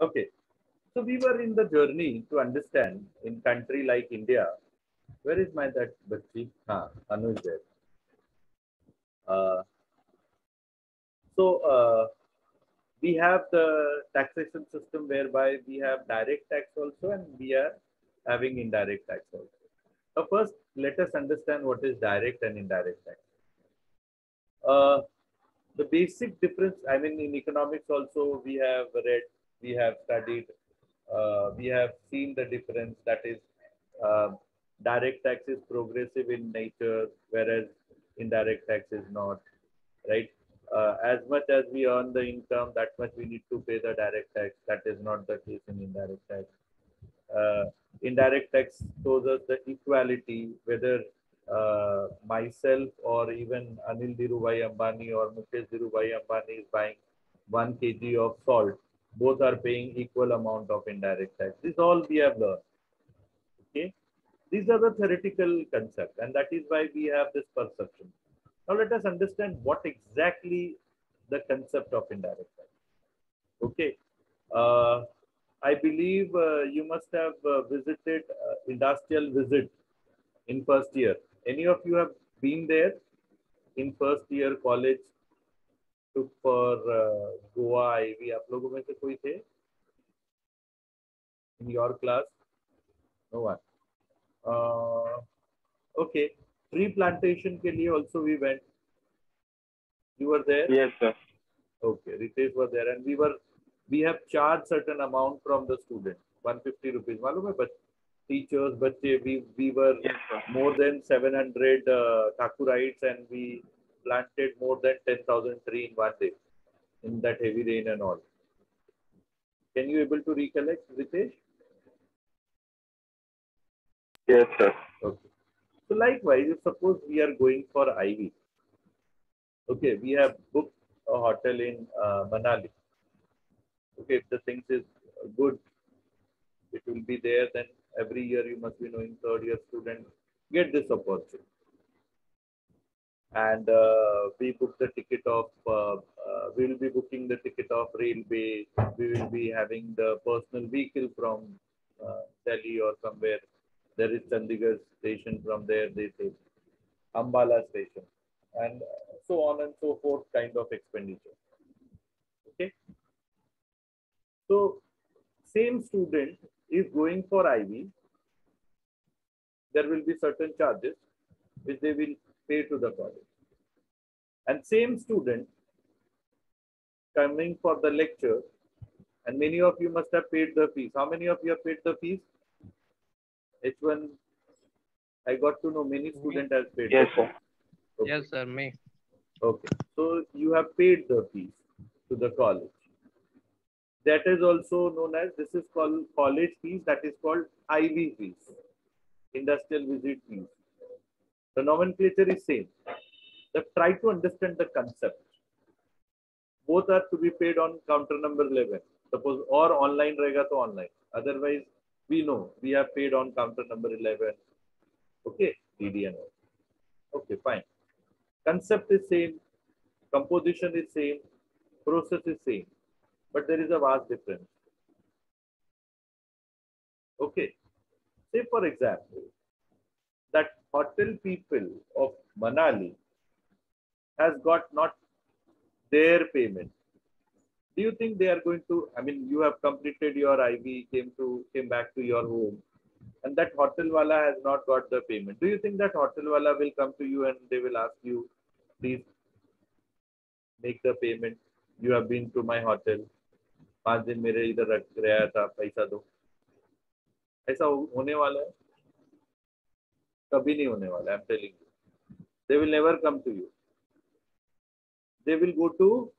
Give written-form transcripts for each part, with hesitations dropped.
Okay. So we were in the journey to understand in country like India. Where is my that bachchi? Anu is there. Uh, so we have the taxation system whereby we have direct tax also and we are having indirect tax also. So first, let us understand what is direct and indirect tax. Uh, the basic difference, I mean, in economics also, we have read, we have studied, we have seen the difference that is uh, direct tax is progressive in nature, whereas indirect tax is not, right? As much as we earn the income, that much we need to pay the direct tax. That is not the case in indirect tax. uh, Indirect tax shows us the equality, whether myself or even Anil Dhirubhai Ambani or Mukesh Dhirubhai Ambani is buying 1 kg of salt, both are paying equal amount of indirect tax. This all we have learned. Okay, these are the theoretical concepts, and that is why we have this perception. Now let us understand what exactly the concept of indirect tax. Okay. Uh, I believe you must have visited industrial visit in first year. Any of you have been there in first year college took for Goa IV? आप लोगों में से कोई थे in your class? No one. Uh, okay. Tree plantation के लिए also we went. You were there? Yes, sir. Okay. Ritesh was there, and we have charged certain amount from the student. 150 rupees. मालूम है? But teachers, बच्चे, we were Yes, sir. more than 700 Thakurites, and we planted more than 10,000 trees in one day in that heavy rain and all. Can you able to recollect, Ritesh? Yes, sir. Okay. So likewise, if suppose we are going for IV, okay, we have booked a hotel in Manali. Okay, if the things is good, it will be there. Then every year you must be knowing third year student get this opportunity. And we book the ticket of we will be booking the ticket of railway. We will be having the personal vehicle from Delhi or somewhere. There is Chandigarh station. From there they take Ambala station, and so on and so forth kind of expenditure. Okay, so same student is going for IV. There will be certain charges which they will pay to the college, and same student coming for the lecture, and many of you must have paid the fees. How many of you have paid the fees? H1, I got to know many Me. students have paid the Yes, fees. sir. Okay. Yes, sir. Me. Okay. So you have paid the fees to the college. That is also known as, this is called college fees, that is called IV fees, industrial visit fees. The nomenclature is same. But try to understand the concept. Both are to be paid on counter number 11. Suppose or online रहेगा तो online. Otherwise, we know we have paid on counter number 11. Okay, DDN. Okay, fine. Concept is same, composition is same, process is same, but there is a vast difference. Okay, say for example, that hotel people of Manali has got not their payment. Do you think they are going to? I mean, you have completed your IV, came back to your home, and that hotel wala has not got the payment. Do you think that hotel wala will come to you and they will ask you, please make the payment? You have been to my hotel. 5 दिन मेरे इधर रख रहा था, पैसा दो. ऐसा होने वाला है? कभी नहीं होने वाला. I'm telling you. They will never come to you. They will go to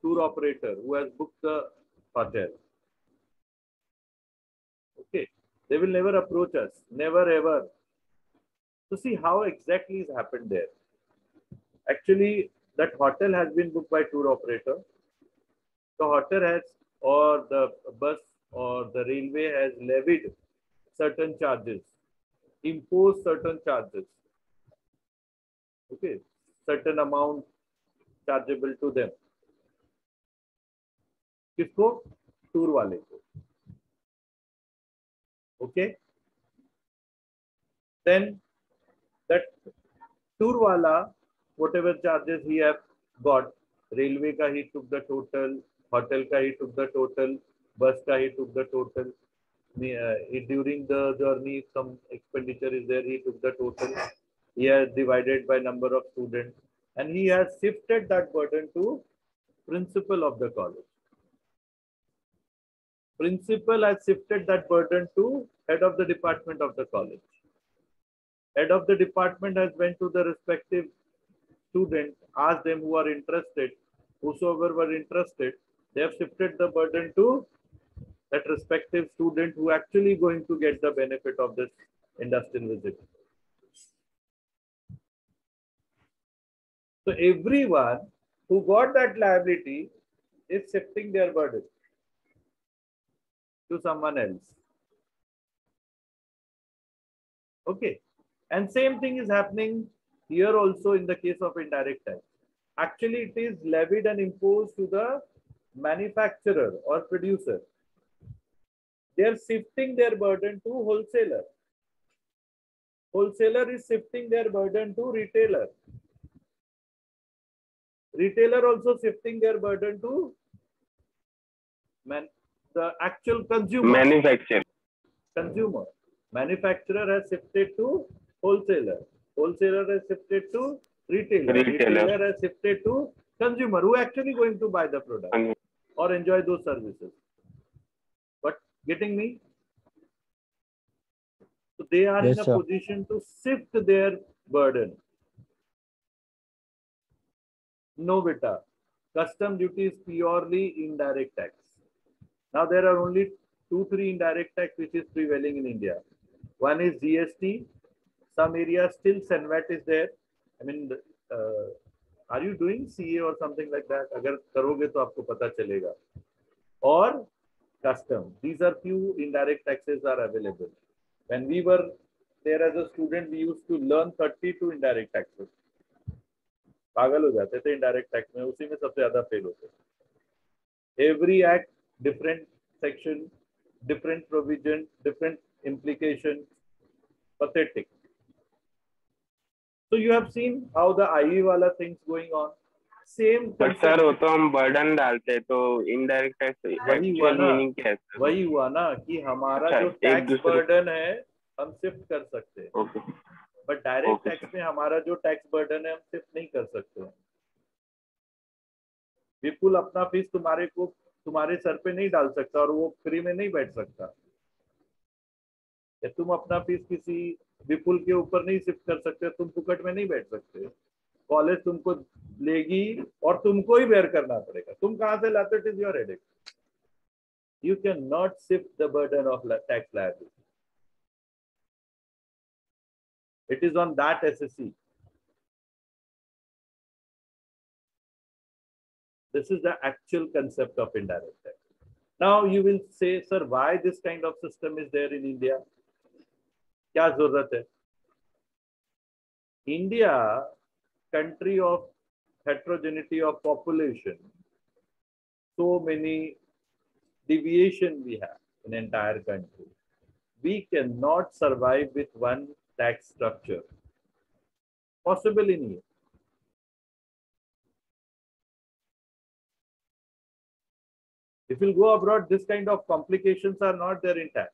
tour operator who has booked the hotel. Okay. They will never approach us. Never ever. So see how exactly has happened there. Actually, that hotel has been booked by tour operator. The hotel has, or the bus or the railway has levied certain charges, imposed certain charges. Okay, certain amount chargeable to them. किसको? Tour वाले को. Okay, then that tour wala, whatever charges he have got, railway ka he took the total, hotel ka he took the total, bus ka he took the total. During the journey, some expenditure is there, he took the total. He has divided by number of students, and he has shifted that burden to principal of the college. Principal has shifted that burden to head of the department of the college. Head of the department has went to the respective student, asked them who are interested, whosoever were interested, they have shifted the burden to that respective student who actually going to get the benefit of this industrial visit. So everyone who got that liability is shifting their burden to someone else. Okay. And same thing is happening here also in the case of indirect tax. Actually, it is levied and imposed to the manufacturer or producer. They are shifting their burden to wholesaler. Wholesaler is shifting their burden to retailer. Retailer also shifting their burden to the actual consumer. Manufacturer. Consumer. Manufacturer has shifted to wholesaler. Wholesaler has shifted to retailer. Retailer has shifted to consumer who actually going to buy the product or enjoy those services. But getting me? So they are in a position to shift their burden. No, beta. Custom duty is purely indirect tax. Now there are only 2-3 indirect tax which is prevailing in India. One is GST. Some areas still SENVAT is there. I mean, are you doing CA or something like that? अगर करोगे तो आपको पता चलेगा. Or custom. These are few indirect taxes are available. When we were there as a student, we used to learn 32 indirect taxes. पागल हो जाते थे indirect tax में, उसी में सबसे ज़्यादा फेल होते. Every act, different section, different provision, different implication. Pathetic. So you have seen how the IE wala things going on. Same. But sir, वो तो हम burden डालते हैं, तो indirect tax actual meaning क्या है? वही हुआ ना कि हमारा जो tax burden है हम shift कर सकते हैं. Okay. But direct tax में हमारा जो tax burden है हम shift नहीं कर सकते हैं. विपुल अपना फीस तुम्हारे सर पे नहीं डाल सकता और वो फ्री में नहीं बैठ सकता. तुम अपना फीस किसी विपुल के ऊपर नहीं शिफ्ट कर सकते, तुम फुकट में नहीं बैठ सकते. कॉलेज तुमको लेगी और तुमको ही बेयर करना पड़ेगा. तुम कहां से लाते? It is your headache. You can not shift the burden of tax liability. It is on that SSC. This is the actual concept of indirect tax. Now you will say, sir, why this kind of system is there in India? क्या जरूरत है? India, country of heterogeneity of population, so many deviation we have in entire country. We cannot survive with one tax structure. Possible in here. If you go abroad, this kind of complications are not there in tax.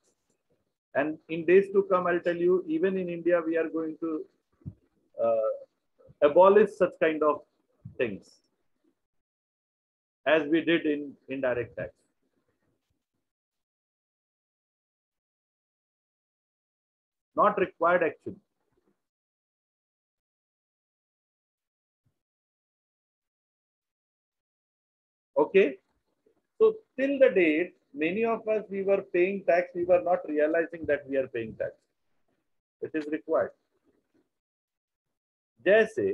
And in days to come, I'll tell you, even in India, we are going to abolish such kind of things as we did in indirect tax. Not required actually. Okay. So till the date, many of us, we were paying tax, we were not realizing that we are paying tax. It is required. जैसे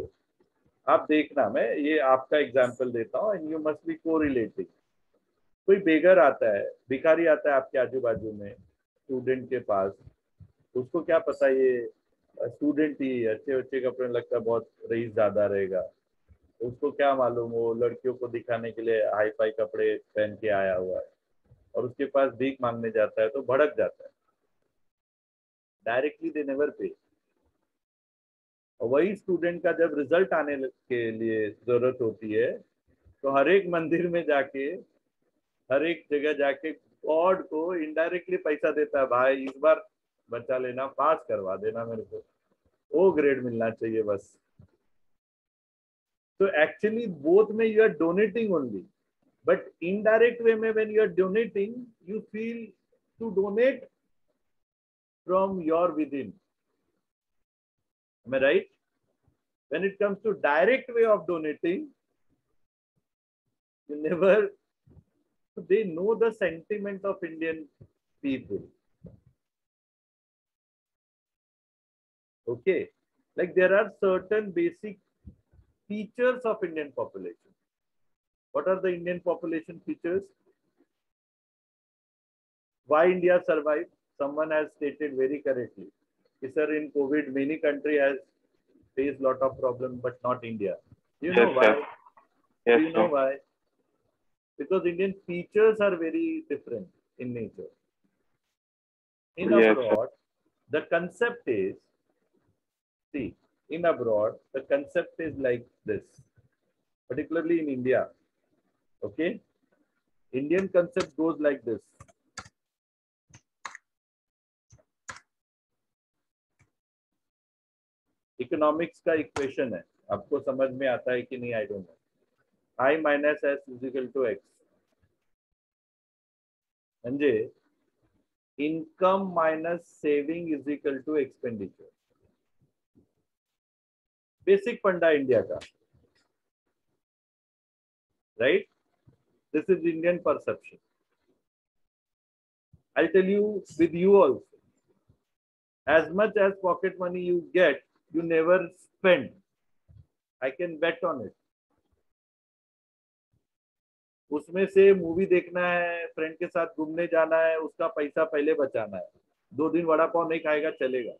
आप देखना, मैं ये आपका example देता हूँ, and you must be correlating. कोई बेगर आता है, भिखारी आता है आपके आजू बाजू में स्टूडेंट के पास, उसको क्या पता ये स्टूडेंट ही अच्छे अच्छे कपड़े लगता है, बहुत रईस ज्यादा रहेगा. उसको क्या मालूम वो लड़कियों को दिखाने के लिए हाई फाई कपड़े पहन के आया हुआ है और उसके पास भीख मांगने जाता है तो भड़क जाता है। डायरेक्टली दे नेवर पे। और वही स्टूडेंट का जब रिजल्ट आने के लिए जरूरत होती है तो हर एक मंदिर में जाके, हर एक जगह जाके गॉड को इनडायरेक्टली पैसा देता है, भाई इस बार बचा लेना, पास करवा देना मेरे को, ओ ग्रेड मिलना चाहिए बस। तो एक्चुअली बोथ में you are donating only, but indirect way में when you are donating, you feel to donate from your within. Am I right? When it comes to direct way of donating, you never, they know the sentiment of Indian people. Okay, like there are certain basic features of Indian population. What are the Indian population features? Why India survived? Someone has stated very correctly. Sir, in COVID, many countries has faced lot of problems, but not India. Do you know Yes, why? sir. Yes, Do you know sir. why? Because Indian features are very different in nature. In Yes, sir. abroad, the concept is, see, in abroad, the concept is like this, particularly in India. Okay? Indian concept goes like this. Economics का equation है, आपको समझ में आता है कि नहीं, I don't know. I minus S is equal to X. म्हणजे income minus saving is equal to expenditure. Basic funda India का, right? This is Indian perception. I'll tell you with you also. As much as pocket money you get, you never spend. I can bet on it. उसमें से movie देखना है, friend के साथ घूमने जाना है, उसका पैसा पहले बचाना है. 2 दिन वड़ा पाव नहीं खाएगा चलेगा.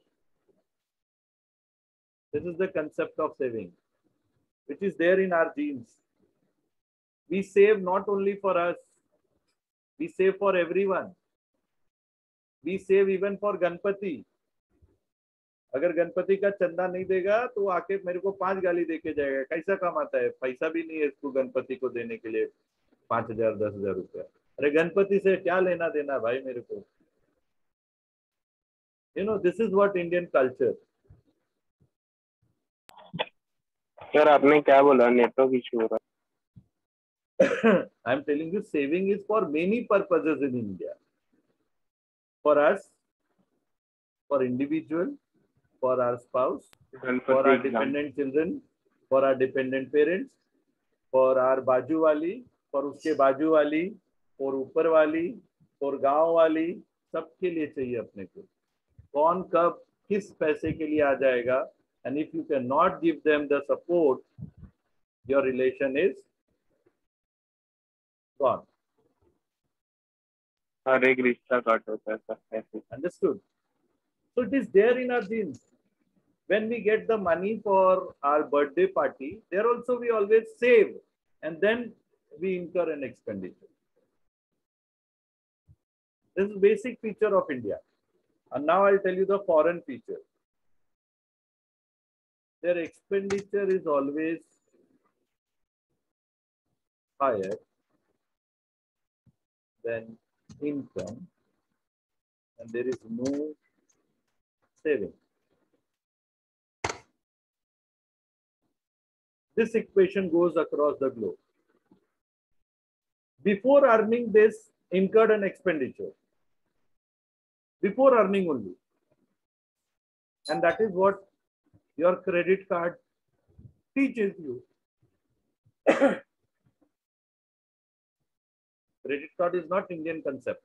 This is the concept of saving, which is there in our genes. We save not only for us, we save for everyone. We save even for Ganpati. अगर गणपति का चंदा नहीं देगा तो आके मेरे को 5 गाली देके जाएगा. कैसा कमाता है? पैसा भी नहीं है इसको गणपति को देने के लिए 5,000 10,000 रुपया. अरे गणपति से क्या लेना देना भाई मेरे को. You know, this is what Indian culture. Sir आपने क्या बोला? नेटवर्क इशू हो रहा है. I am telling you, saving is for many purposes in India. For us, for individual, for our spouse, for our dependent children, for our dependent parents, for our बाजू वाली, for उसके बाजू वाली, और ऊपर वाली, और गांव वाली, सबके लिए चाहिए अपने को. कौन कब किस पैसे के लिए आ जाएगा, and if you cannot give them the support, your relation is gone. हर एक रिश्ता काट होता है सर ऐसे. Understood? So it is there in our genes. When we get the money for our birthday party, there also we always save and then we incur an expenditure. This is a basic feature of India. And now I'll tell you the foreign feature. Their expenditure is always higher than income and there is no saving. This equation goes across the globe. Before earning this, incurred an expenditure. Before earning only. And that is what your credit card teaches you. Credit card is not Indian concept.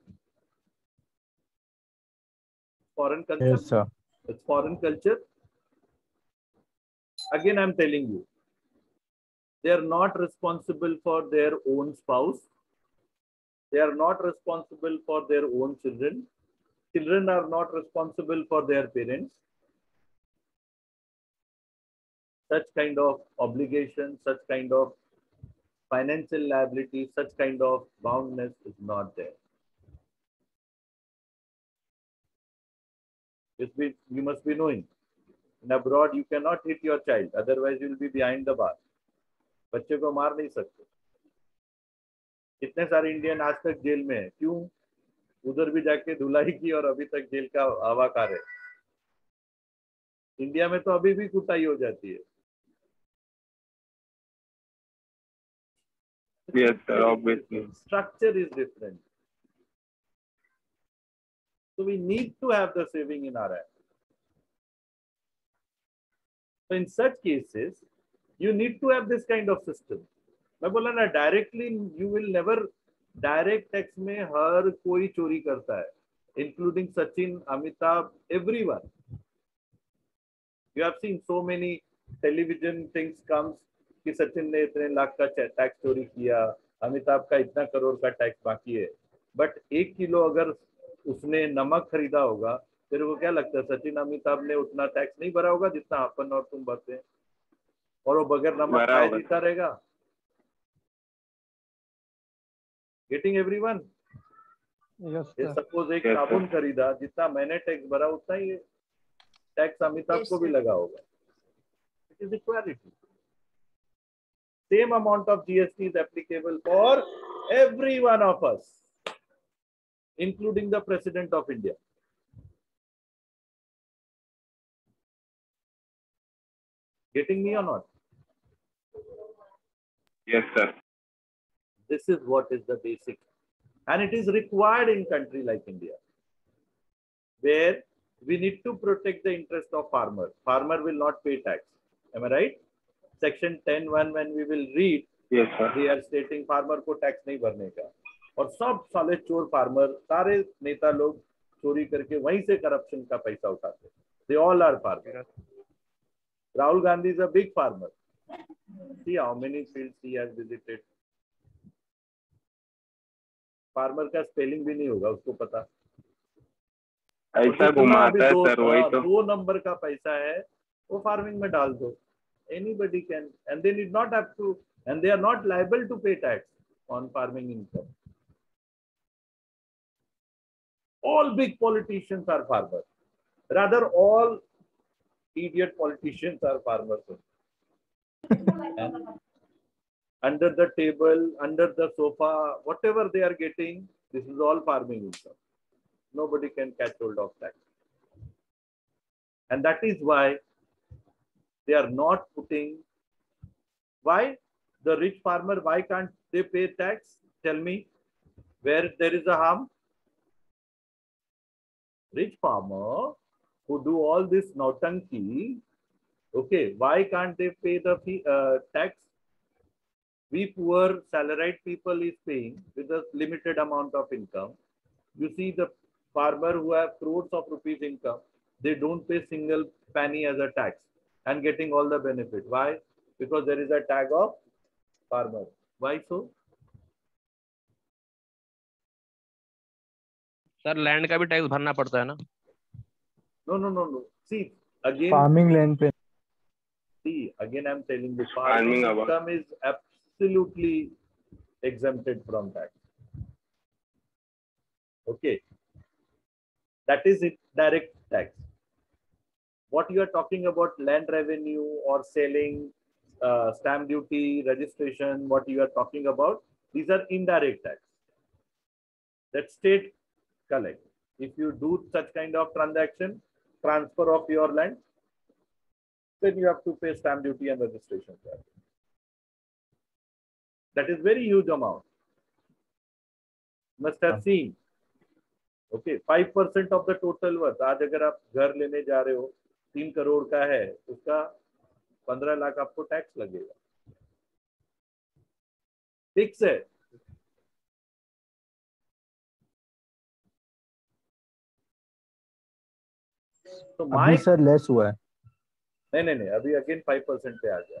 Foreign concept. Yes, sir. It's foreign culture. Again, I'm telling you, they are not responsible for their own spouse. They are not responsible for their own children. Children are not responsible for their parents. Such kind of obligation, such kind of financial liability, such kind of boundness is not there. You must be knowing. In abroad, you cannot hit your child, otherwise you will be behind the bar. बच्चे को मार नहीं सकते. कितने सारे Indian आज तक jail में है, क्यों? उधर भी जाके धुलाई की और अभी तक जेल का हवा खा रहे. इंडिया में तो अभी भी कुटाई हो जाती है. Yes, sir, obviously. Structure is different. So we need to have the saving in our hand. So in such cases, you need to have this kind of system. मैं बोला ना, directly you will never direct tax में हर कोई चोरी करता है, including Sachin, Amitabh, everyone. You have seen so many television things comes कि सचिन ने इतने लाख का टैक्स चोरी किया, अमिताभ का इतना करोड़ का टैक्स बाकी है. बट 1 किलो अगर उसने नमक खरीदा होगा, तेरे को क्या लगता है सचिन अमिताभ ने उतना टैक्स नहीं भरा होगा जितना अपन और तुम भरते हैं? और वो बगैर नमक खाए जीता रहेगा. Getting everyone? सपोज एक साबुन खरीदा, जितना मैंने टैक्स भरा उतना ही टैक्स अमिताभ को भी लगा होगा. It is equality. Same amount of GST is applicable for every one of us, including the President of India. Getting me or not? Yes, sir. This is what is the basic. And it is required in country like India, where we need to protect the interest of farmer. Farmer will not pay tax. Am I right? Section 10(1) when we will read, yes, sir. We are stating farmer को tax नहीं भरने का. और सब साले चोर farmer, सारे नेता लोग चोरी करके वहीं से करप्शन का पैसा उठाते. They all are farmers. Rahul Gandhi is a big farmer. See how many fields he has visited. Farmer का स्पेलिंग भी नहीं होगा उसको पता. ऐसा घुमाता है सर, वही तो. 2 नंबर का पैसा है वो फार्मिंग में डाल दो. Anybody can, and they need not have to, and they are not liable to pay tax on farming income. All big politicians are farmers. Rather, all idiot politicians are farmers. And under the table, under the sofa, whatever they are getting, this is all farming income. Nobody can catch hold of that. And that is why they are not putting. Why? The rich farmer, why can't they pay tax? Tell me, where there is a harm? Rich farmer who do all this nautanki, okay, why can't they pay the fee, tax? We poor salaried people is paying with a limited amount of income. You see the farmer who have crores of rupees income, they don't pay single penny as a tax and getting all the benefit. Why? Because there is a tag of farmer. Why so? Sir land का भी tax भरना पड़ता है ना? No. See, again, farming land पे. See, again, I'm telling you, farming income is absolutely exempted from tax. Okay, that is it, direct tax. What you are talking about, land revenue or selling, stamp duty, registration, what you are talking about, these are indirect tax. That state collect. If you do such kind of transaction, transfer of your land, then you have to pay stamp duty and registration charge. That is very huge amount. Must have seen. Okay, 5% of the total worth. आज अगर आप घर लेने जा रहे हो 3 करोड़ का है, उसका 15 लाख आपको टैक्स लगेगा. फिक्स है. तो अभी सर लेस हुआ है. नहीं, अभी अगेन 5% पे आ गया.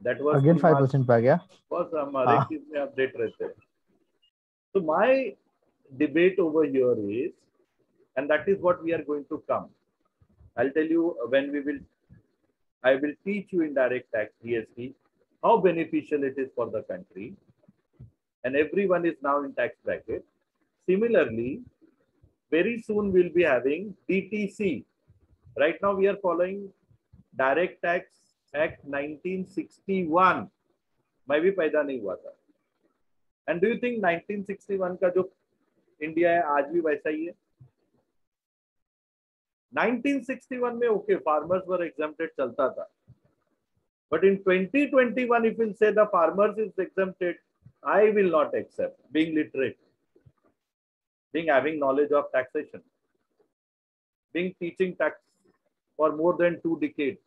That was अगेन 5% पे आ गया. बस हम हर एक चीज में अपडेट रहते हैं. So my debate over here is, and that is what we are going to come. I'll tell you when I will teach you indirect tax, GST, how beneficial it is for the country. And everyone is now in tax bracket. Similarly, very soon we'll be having DTC, Right now we are following Direct Tax Act 1961. मैं भी पैदा नहीं हुआ था. And do you think 1961 का जो India है आज भी वैसा ही है? 1961 में okay, farmers were exempted चलता था. But in 2021, if we'll say the farmers is exempted, I will not accept. Being literate, being having knowledge of taxation, being teaching tax for more than 2 decades,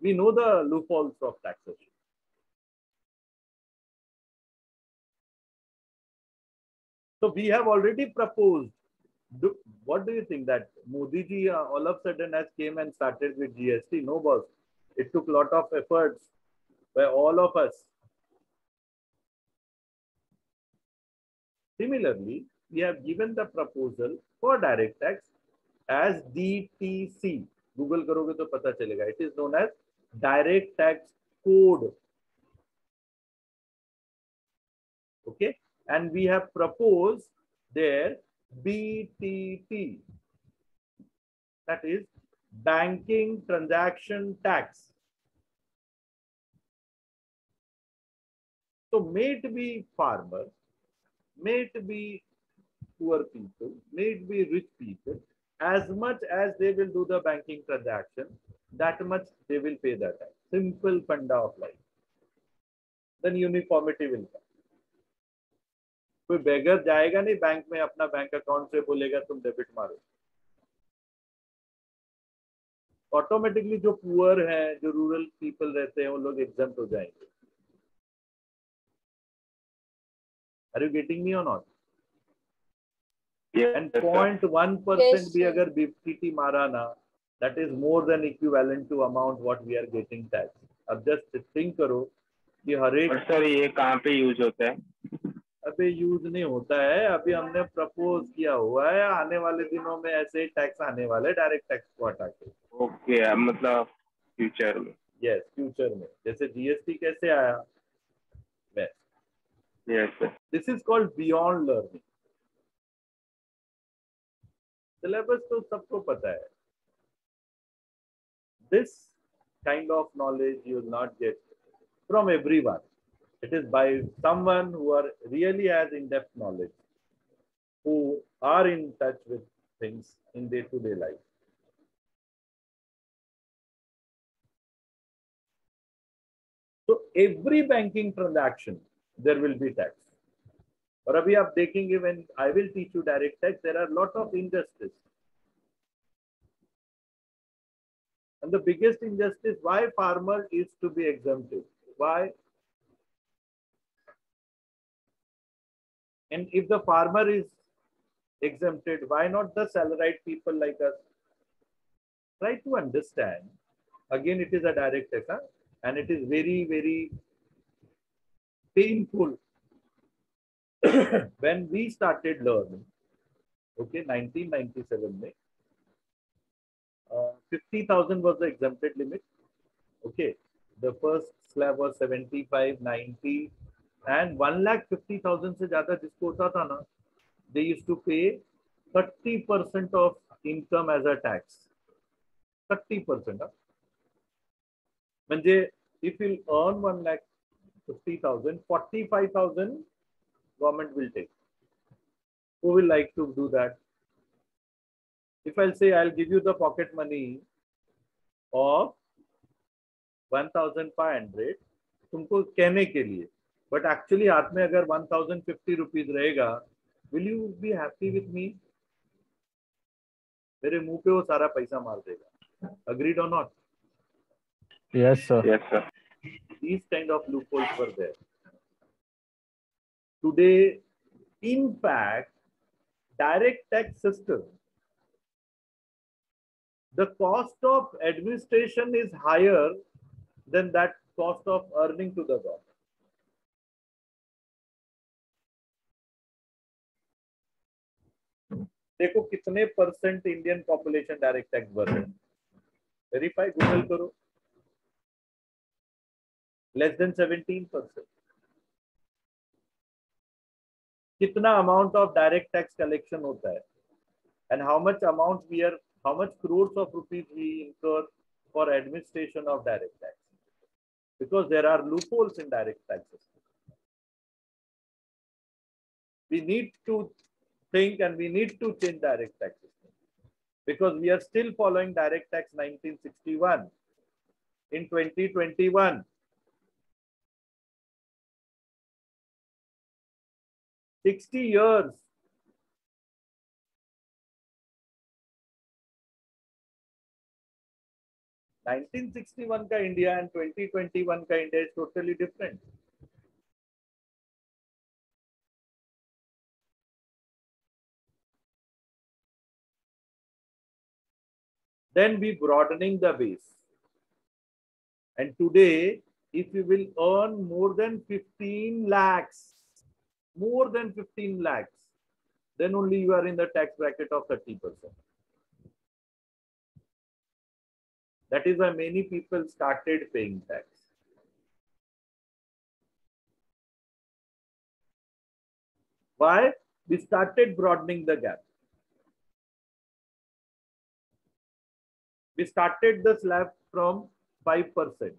we know the loopholes of taxation. So we have already proposed. What do you think that Modi ji all of a sudden has came and started with GST? No, boss. It took a lot of efforts by all of us. Similarly, we have given the proposal for direct tax as DTC. Google करोगे तो पता चलेगा. It is known as Direct Tax Code. Okay, and we have proposed there BTT. That is Banking Transaction Tax. So may it be farmer, may it be poor people, may it be rich people, as much as they will do the banking transaction, that much they will pay the tax. Simple funda of life. Then uniformity will come. कोई बेगर जाएगा नहीं bank में अपना bank account से बोलेगा तुम debit मारो. Automatically जो पुअर हैं, जो रूरल पीपल रहते हैं, वो लोग एग्जम्प्ट हो जाएंगे. Are you getting me or not? Yes, And sir. 0.1% Yes, भी sir. अगर BTT मारा ना, that is more than equivalent to amount what we are getting tax. अब just think करो कि हर एक और सर ये कहाँ पे यूज होता है? अभी यूज नहीं होता है. अभी हमने प्रपोज किया हुआ है, आने वाले दिनों में ऐसे टैक्स आने वाले डायरेक्ट टैक्स को हटा के. ओके, मतलब फ्यूचर में. यस, फ्यूचर में जैसे जीएसटी कैसे आया वैसे. Yes sir. This is called beyond learning. Syllabus तो सबको पता है. This kind of knowledge you will not get from everyone. It is by someone who are really has in-depth knowledge, who are in touch with things in day-to-day life. So every banking transaction, there will be tax. और अभी आप देखेंगे when I will teach you direct tax, there are lot of injustice. And the biggest injustice, why farmer is to be exempted? Why? And if the farmer is exempted, why not the salaried people like us? Try to understand. Again, it is a direct tax, huh? And it is very, very painful. When we started learning, okay, 1997, 50,000 was the exempted limit. Okay, the first slab was 75, 90. And 1,50,000 से ज़्यादा जिसको होता था ना, they used to pay 30% of income as a tax. 30%. म्हणजे if you earn 1,50,000, 45,000 government will take. Who will like to do that? If I'll say I'll give you the pocket money of 1,500, तुमको कहने के लिए. But actually हाथ में अगर 1,050 rupees रहेगा, will you be happy with me? मेरे मुंह पे वो सारा पैसा मार देगा. Agreed or not? Yes, sir. Yes, sir. These kind of loopholes were there. Today, in fact, direct tax system, the cost of administration is higher than that cost of earning to the government. देखो कितने percent Indian population direct tax भर रहे हैं. Verify, Google करो. Less than 17%. कितना amount of direct tax collection होता है, and how much amount we are, how much crores of rupees we incur for administration of direct tax, because there are loopholes in direct taxes. We need to think and we need to change direct tax system, because we are still following direct tax 1961 in 2021. 60 years. (1961) का India and 2021 का India is totally different. Then we broadening the base. And today, if you will earn more than 15 lakhs, then only you are in the tax bracket of 30%. That is why many people started paying tax. Why? We started broadening the gap. We started the slab from 5%.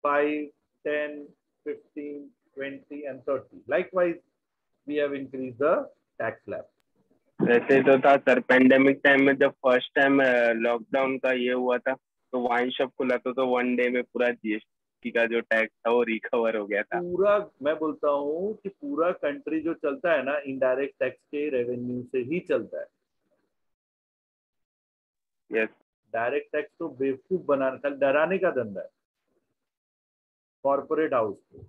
5, 10, 15, 20 and 30. Likewise, we have increased the tax slab. वैसे तो था sir, pandemic time में जब first time lockdown का ये हुआ था तो वाइन शॉप खुला तो 1 डे में पूरा जीएसटी का जो टैक्स था वो रिकवर हो गया था। पूरा, मैं बोलता हूँ कि पूरा कंट्री जो चलता है ना, इनडायरेक्ट टैक्स के रेवेन्यू से ही चलता है। यस, डायरेक्ट टैक्स तो बेवकूफ बनाने, डराने का धंधा है कॉर्पोरेट हाउस को।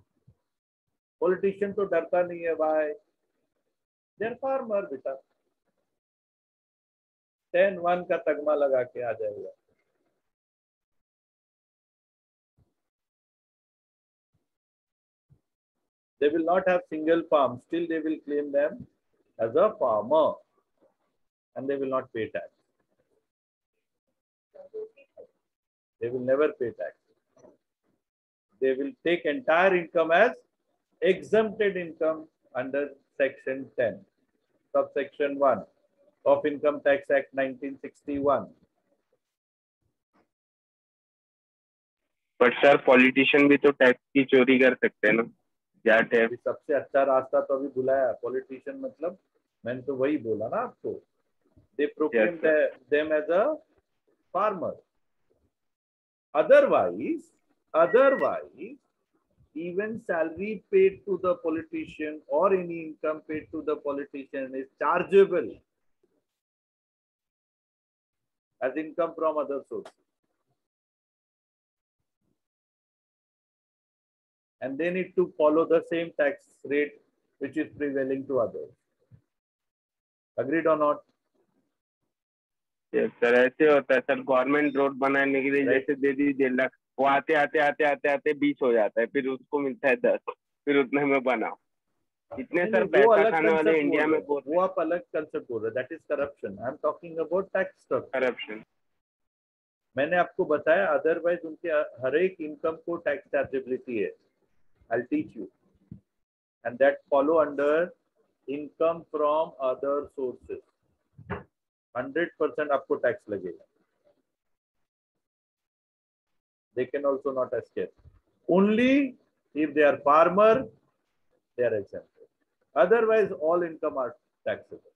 पॉलिटिशियन तो डरता नहीं है भाई, देयर फार्मर बेटा 10-1 का तगमा लगा के आ जाएगा। They will not have single farm, still they will claim them as a farmer and they will not pay tax. They will never pay tax. They will take entire income as exempted income under section 10, subsection 1 of Income Tax Act 1961. But sir politician भी तो tax की चोरी कर सकते हैं ना, जाट है। सबसे अच्छा रास्ता तो अभी बुलाया पॉलिटिशियन, मतलब मैंने तो वही बोला ना आपको, they proclaim them as a farmer. Otherwise, even salary paid to the politician or any income paid to the politician is chargeable as income from other sources. And they need to follow the same tax rate which is prevailing to others. Agreed or not? Yes sir, ऐसे होता है sir. Government road बनाने के लिए जैसे दे दी 1.5 लाख, वो आते 20 हो जाता है, फिर उसको मिलता है 10, फिर उतने में बनाओ। इतने सर पैसा खाने वाले इंडिया में वो आप अलग कंसेप्ट बोल रहे, that is corruption. I am talking about tax corruption. मैंने आपको बताया, अदरवाइज उनके हर एक इनकम को टैक्स चार्जेबिलिटी है। I'll teach you, and that follow under income from other sources. 100% आपको टैक्स लगेगा। They can also not escape. Only if they are farmer, they are exempted. Otherwise, all income are taxable.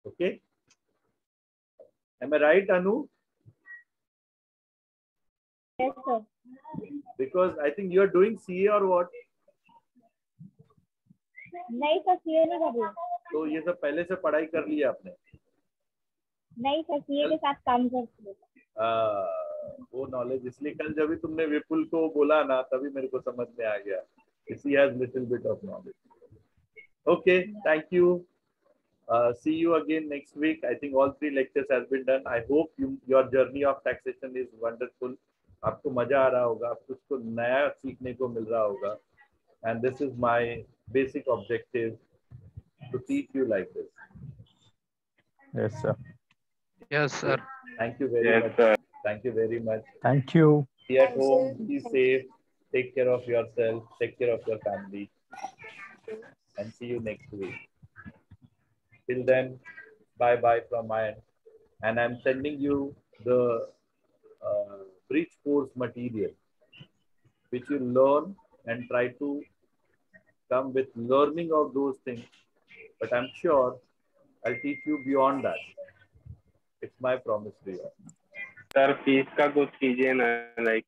Okay? Am I right, Anu? Yes, sir. Because I think you are doing CA or what? नहीं sir, CA नहीं कर रही। तो ये सब पहले से पढ़ाई कर लिया आपने? नहीं सर, सीए के साथ काम करती हूँ। वो नॉलेज, इसलिए कल जब भी तुमने विपुल को बोला ना, तभी मेरे को समझ में आ गया। He has little bit of knowledge. Okay, thank you. See you again next week. I think all 3 lectures has been done. I hope your journey of taxation is wonderful. आपको मजा आ रहा होगा, आपको कुछ नया सीखने को मिल रहा होगा। And this is my basic objective, to teach you like this. Yes, sir. Yes, sir. Thank you very much. Sir. Thank you very much. Thank you. Be at home, be safe, take care of yourself, take care of your family. and see you next week. Till then, bye bye from my end. And I'm sending you the bridge course material, which you learn and try to come with learning of those things. But I'm sure I'll teach you beyond that. It's my promise to you. Sir fees का कुछ कीजिए ना, like